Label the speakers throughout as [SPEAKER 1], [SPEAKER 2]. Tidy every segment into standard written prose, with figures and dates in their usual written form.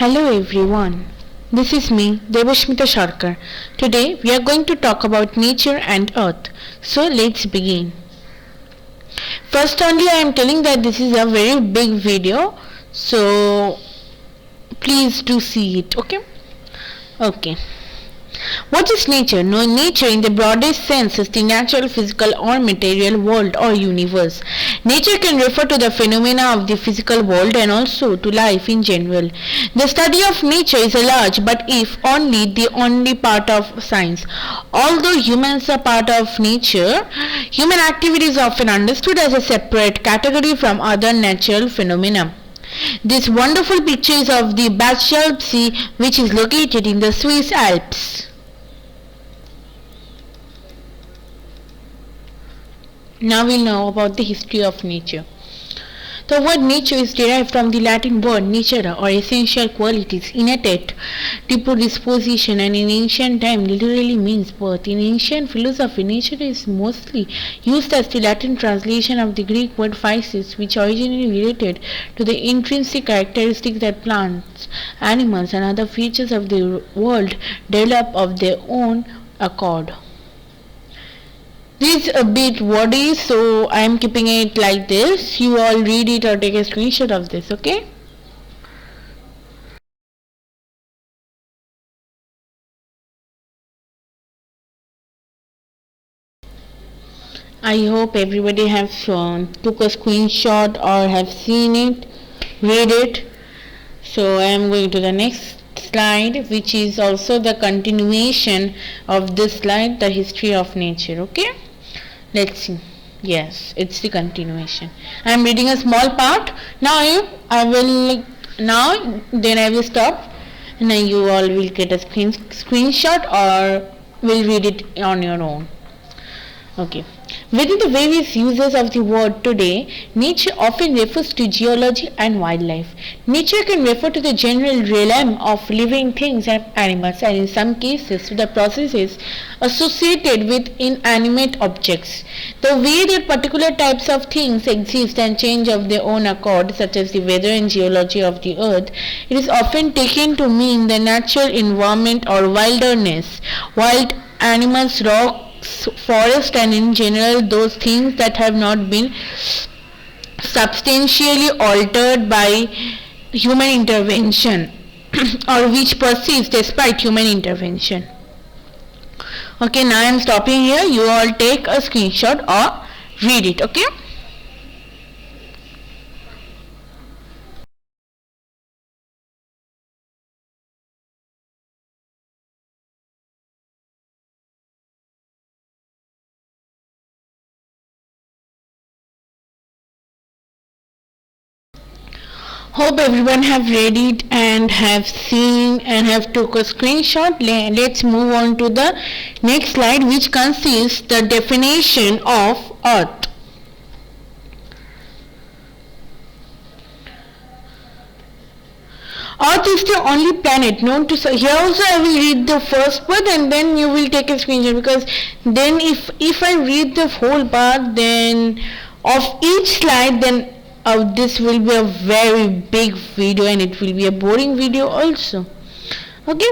[SPEAKER 1] Hello everyone. This is me, Devashmita Sharkar. Today we are going to talk about nature and earth. So let's begin. First only I am telling that this is a very big video. So please do see it, okay? Okay. What is nature? No, nature in the broadest sense is the natural, physical or material world or universe. Nature can refer to the phenomena of the physical world and also to life in general. The study of nature is a large but if only the only part of science. Although humans are part of nature, human activity is often understood as a separate category from other natural phenomena. This wonderful picture is of the Basalt Sea, which is located in the Swiss Alps. Now we'll know about the history of nature. The word nature is derived from the Latin word natura or essential qualities, innate disposition, and in ancient time literally means birth. In ancient philosophy, nature is mostly used as the Latin translation of the Greek word physis, which originally related to the intrinsic characteristics that plants, animals, and other features of the world develop of their own accord. This is a bit wordy, so I am keeping it like this. You all read it or take a screenshot of this, okay? I hope everybody have took a screenshot or have seen it, read it. So I am going to the next slide, which is also the continuation of this slide, the history of nature, okay? Let's see. Yes, it's the continuation. I am reading a small part. Now I will stop and then you all will get a screenshot or will read it on your own. Okay. Within the various uses of the word today, nature often refers to geology and wildlife. Nature can refer to the general realm of living things and animals, and in some cases to the processes associated with inanimate objects. The way that particular types of things exist and change of their own accord, such as the weather and geology of the earth, it is often taken to mean the natural environment or wilderness. Wild animals, rocks, forest, and in general those things that have not been substantially altered by human intervention or which persist despite human intervention. Okay, now I am stopping here. You all take a screenshot or read it, okay? Hope everyone have read it and have seen and have took a screenshot. Let's move on to the next slide, which consists the definition of earth. Earth is the only planet known to here also I will read the first part and then you will take a screenshot, because then if I read the whole part then of each slide, then this will be a very big video and it will be a boring video also. Okay,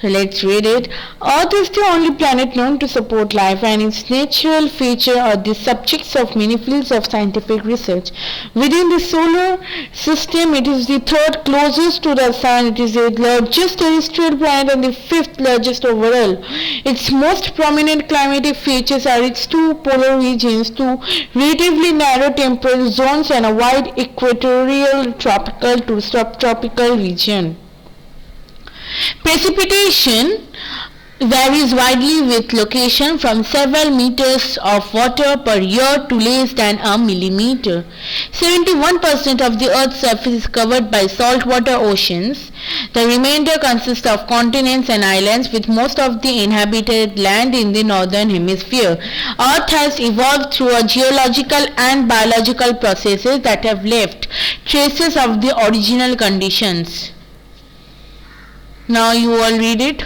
[SPEAKER 1] so let's read it. Earth is the only planet known to support life, and its natural features are the subjects of many fields of scientific research. Within the solar system, it is the third closest to the sun. It is the largest terrestrial planet and the fifth largest overall. Its most prominent climatic features are its two polar regions, two relatively narrow temperate zones, and a wide equatorial tropical to subtropical region. Precipitation varies widely with location from several meters of water per year to less than a millimeter. 71% of the Earth's surface is covered by saltwater oceans. The remainder consists of continents and islands, with most of the inhabited land in the northern hemisphere. Earth has evolved through a geological and biological processes that have left traces of the original conditions. Now you all read it.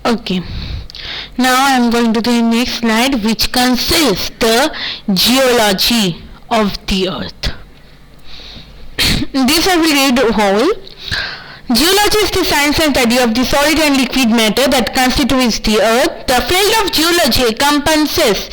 [SPEAKER 1] Okay. Now I am going to the next slide, which consists the geology of the earth. This I will read whole. Geology is the science and study of the solid and liquid matter that constitutes the earth. The field of geology encompasses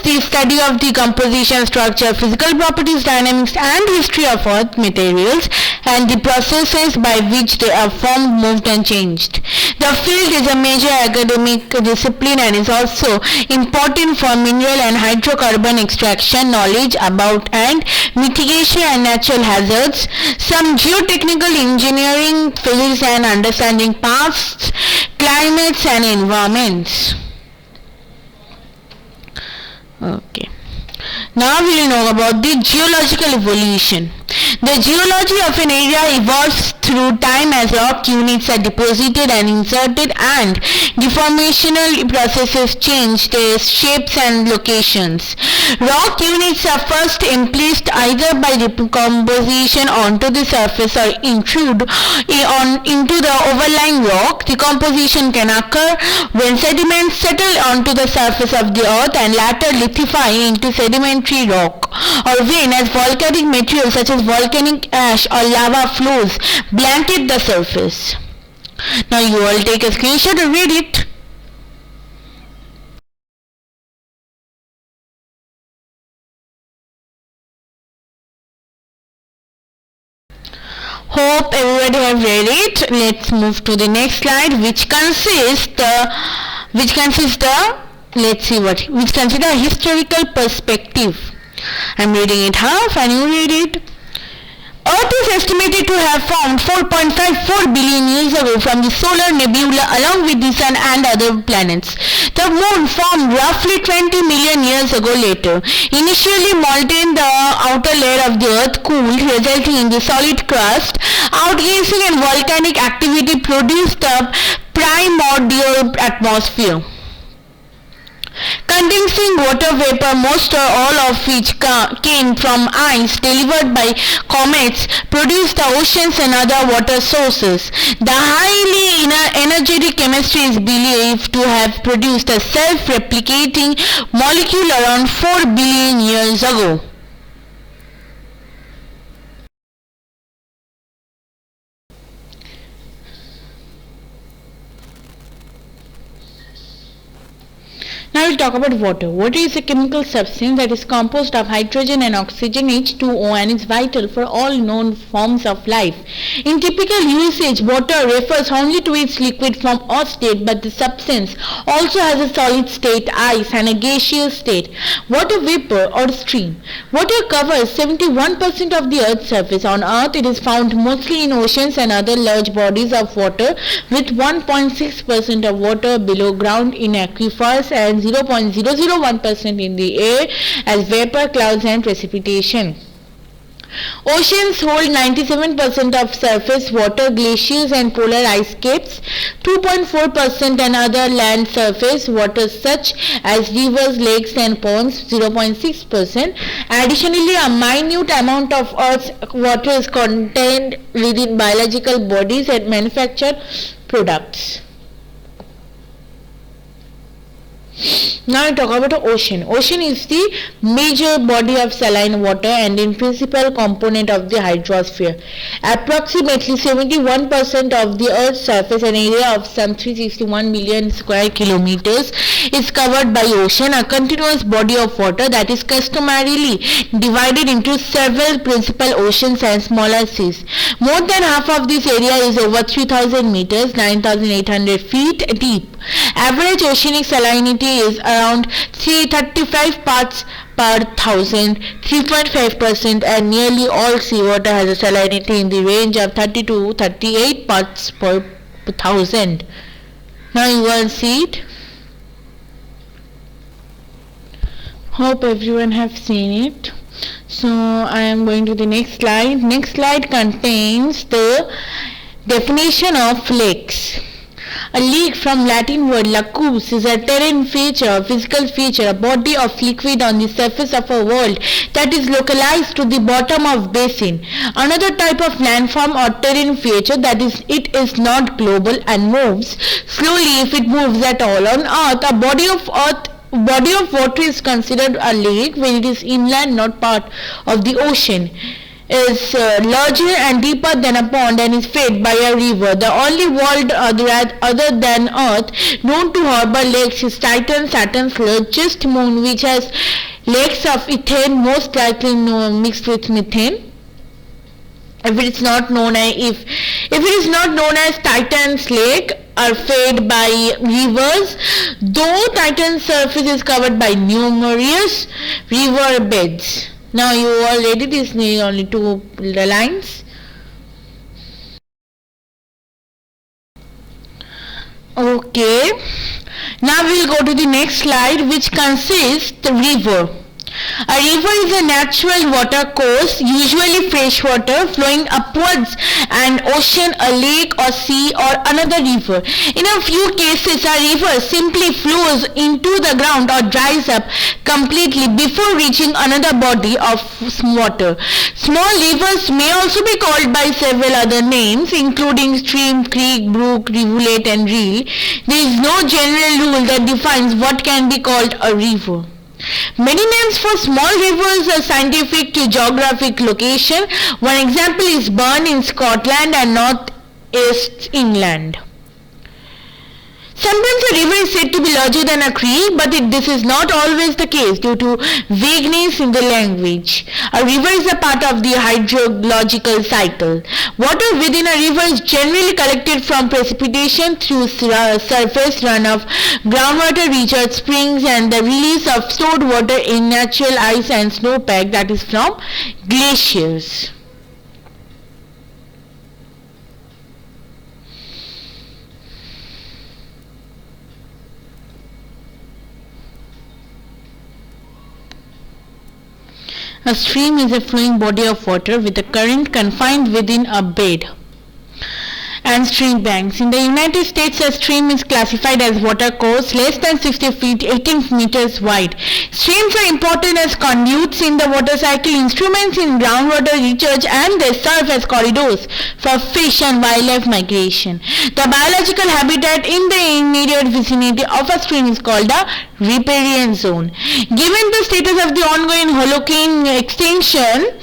[SPEAKER 1] the study of the composition, structure, physical properties, dynamics and history of earth materials and the processes by which they are formed, moved and changed. The field is a major academic discipline and is also important for mineral and hydrocarbon extraction, knowledge about and mitigation and natural hazards, some geotechnical engineering fields and understanding pasts, climates and environments. Okay. Now we will know about the geological evolution. The geology of an area evolves through time as rock units are deposited and inserted and deformational processes change their shapes and locations. Rock units are first emplaced either by decomposition onto the surface or intrude into the overlying rock. Decomposition can occur when sediments settle onto the surface of the earth and later lithify into sedimentary rock, or when as volcanic materials such as volcanic ash or lava flows blanket the surface. Now you all take a screenshot and read it. Hope everybody have read it. Let's move to the next slide, which consists a historical perspective. I'm reading it half and you read it. Earth is estimated to have formed 4.54 billion years ago from the solar nebula along with the sun and other planets. The moon formed roughly 20 million years ago later. Initially molten, the outer layer of the earth cooled, resulting in the solid crust. Outgassing and volcanic activity produced the primordial atmosphere. Condensing water vapor, most or all of which came from ice delivered by comets, produced the oceans and other water sources. The highly energetic chemistry is believed to have produced a self-replicating molecule around 4 billion years ago. Now we'll talk about water. Water is a chemical substance that is composed of hydrogen and oxygen H2O and is vital for all known forms of life. In typical usage, water refers only to its liquid form or state, but the substance also has a solid state, ice, and a gaseous state, water vapor or stream. Water covers 71% of the Earth's surface. On Earth, it is found mostly in oceans and other large bodies of water, with 1.6% of water below ground in aquifers and 0.001% in the air as vapor, clouds and precipitation. Oceans hold 97% of surface water, glaciers and polar ice caps, 2.4% and other land surface water such as rivers, lakes and ponds, 0.6%. Additionally, a minute amount of Earth's water is contained within biological bodies and manufactured products. Now we talk about the ocean. Ocean is the major body of saline water and in principal component of the hydrosphere. Approximately 71% of the Earth's surface, an area of some 361 million square kilometers, is covered by ocean, a continuous body of water that is customarily divided into several principal oceans and smaller seas. More than half of this area is over 3000 meters, 9800 feet deep. Average oceanic salinity is around 335 parts per thousand, 3.5%, and nearly all seawater has a salinity in the range of 30 to 38 parts per thousand. Now you will see it. Hope everyone have seen it. So I am going to the next slide. Next slide contains the definition of lakes. A lake from Latin word lacus is a terrain feature, a physical feature, a body of liquid on the surface of a world that is localized to the bottom of basin. Another type of landform or terrain feature that is it is not global and moves slowly if it moves at all. On earth, a body of water is considered a lake when it is inland, not part of the ocean, is larger and deeper than a pond and is fed by a river. The only world other than Earth known to harbor lakes is Titan, Saturn's largest moon, which has lakes of ethane, most likely mixed with methane. If it is not known as Titan's lake, are fed by rivers, though Titan's surface is covered by numerous river beds. Now you already this need only two lines. Okay. Now we will go to the next slide, which consists the river. A river is a natural water course, usually fresh water, flowing upwards an ocean, a lake or sea or another river. In a few cases, a river simply flows into the ground or dries up completely before reaching another body of water. Small rivers may also be called by several other names, including stream, creek, brook, rivulet and reel. There is no general rule that defines what can be called a river. Many names for small rivers are scientific to geographic location. One example is Burn in Scotland and North East England. Sometimes a river is said to be larger than a creek, but this is not always the case due to vagueness in the language. A river is a part of the hydrological cycle. Water within a river is generally collected from precipitation through surface runoff, groundwater recharge springs, and the release of stored water in natural ice and snowpack, that is from glaciers. A stream is a flowing body of water with a current confined within a bed and stream banks. In the United States, a stream is classified as water course less than 60 feet, 18 meters wide. Streams are important as conduits in the water cycle, instruments in groundwater recharge, and they serve as corridors for fish and wildlife migration. The biological habitat in the immediate vicinity of a stream is called a riparian zone. Given the status of the ongoing Holocene extinction,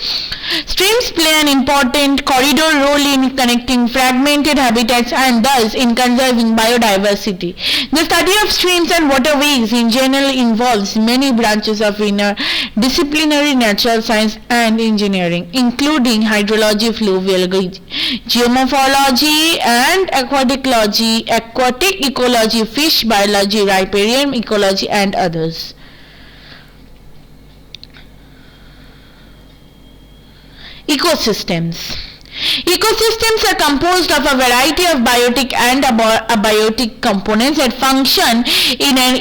[SPEAKER 1] streams play an important corridor role in connecting fragmented habitats and thus in conserving biodiversity. The study of streams and waterways in general involves many branches of interdisciplinary natural science and engineering, including hydrology, fluvial geomorphology and aquatic ecology, fish biology, riparian ecology and others. Ecosystems. Ecosystems are composed of a variety of biotic and abiotic components that function in an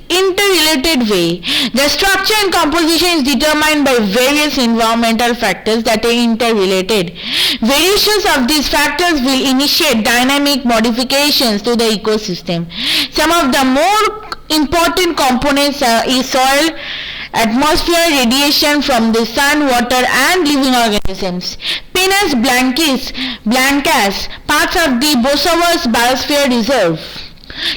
[SPEAKER 1] interrelated way. The structure and composition is determined by various environmental factors that are interrelated. Variations of these factors will initiate dynamic modifications to the ecosystem. Some of the more important components are soil, atmosphere, radiation from the sun, water and living organisms. Pinus blancas, parts of the Bosphorus Biosphere Reserve,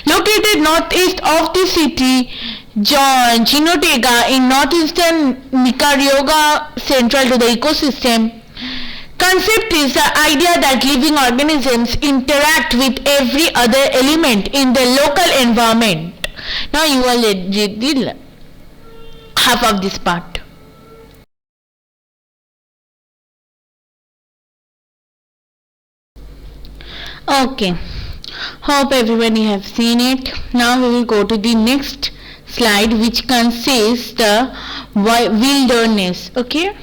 [SPEAKER 1] located northeast of the city Jinotega in northeastern Nicaragua, central to the ecosystem. Concept is the idea that living organisms interact with every other element in the local environment. Now you will read the half of this part. Okay, hope everybody have seen it. Now we will go to the next slide, which consists the wilderness. Okay,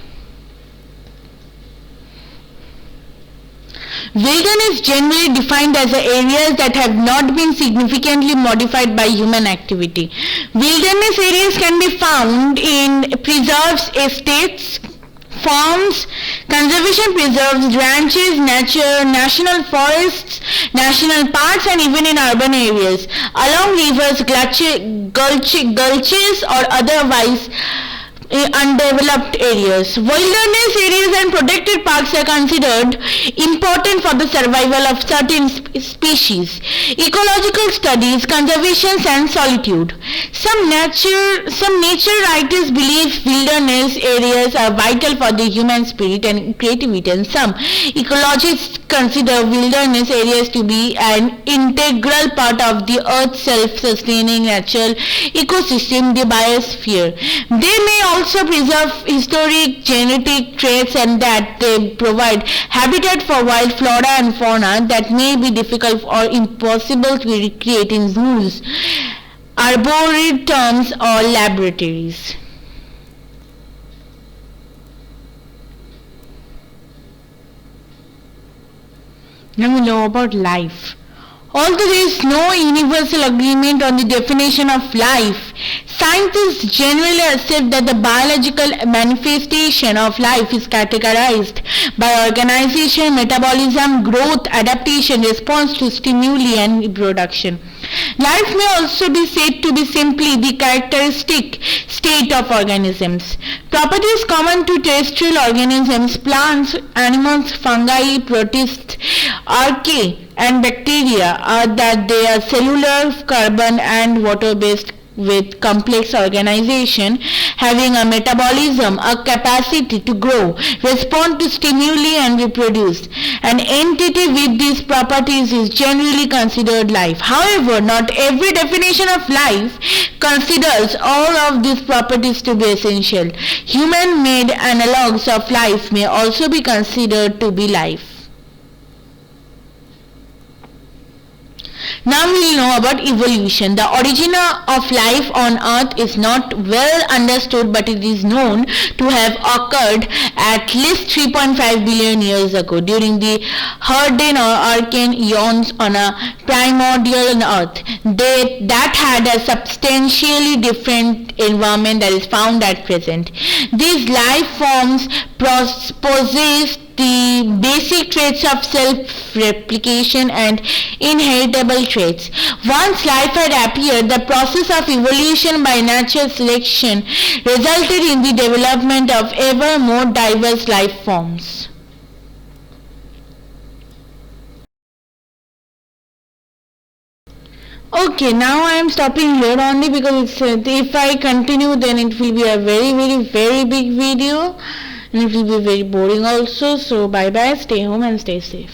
[SPEAKER 1] wilderness generally defined as the areas that have not been significantly modified by human activity. Wilderness areas can be found in preserves, estates, farms, conservation preserves, ranches, nature, national forests, national parks, and even in urban areas, along rivers, gulches, or otherwise undeveloped areas. Wilderness areas and protected parks are considered important for the survival of certain species. Ecological studies, conservation, and solitude. Some nature writers believe wilderness areas are vital for the human spirit and creativity, and some ecologists consider wilderness areas to be an integral part of the Earth's self-sustaining natural ecosystem, the biosphere. They may also preserve historic genetic traits and that they provide habitat for wild flora and fauna that may be difficult or impossible to recreate in zoos, arboretums, or laboratories. Now we know about life. Although there is no universal agreement on the definition of life, scientists generally accept that the biological manifestation of life is categorized by organization, metabolism, growth, adaptation, response to stimuli, and reproduction. Life may also be said to be simply the characteristic state of organisms. Properties common to terrestrial organisms, plants, animals, fungi, protists, archaea, and bacteria are that they are cellular, carbon, and water-based with complex organization, having a metabolism, a capacity to grow, respond to stimuli, and reproduce. An entity with these properties is generally considered life. However, not every definition of life considers all of these properties to be essential. Human-made analogues of life may also be considered to be life. Now we will know about evolution. The origin of life on Earth is not well understood, but it is known to have occurred at least 3.5 billion years ago during the Hadean or Archean eons on a primordial Earth that had a substantially different environment that is found at present. These life forms possessed the basic traits of self-replication and inheritable traits. Once life had appeared, the process of evolution by natural selection resulted in the development of ever more diverse life forms. Okay, now I am stopping here only because if I continue then it will be a very big video. And it will be very boring also. So bye bye, stay home and stay safe.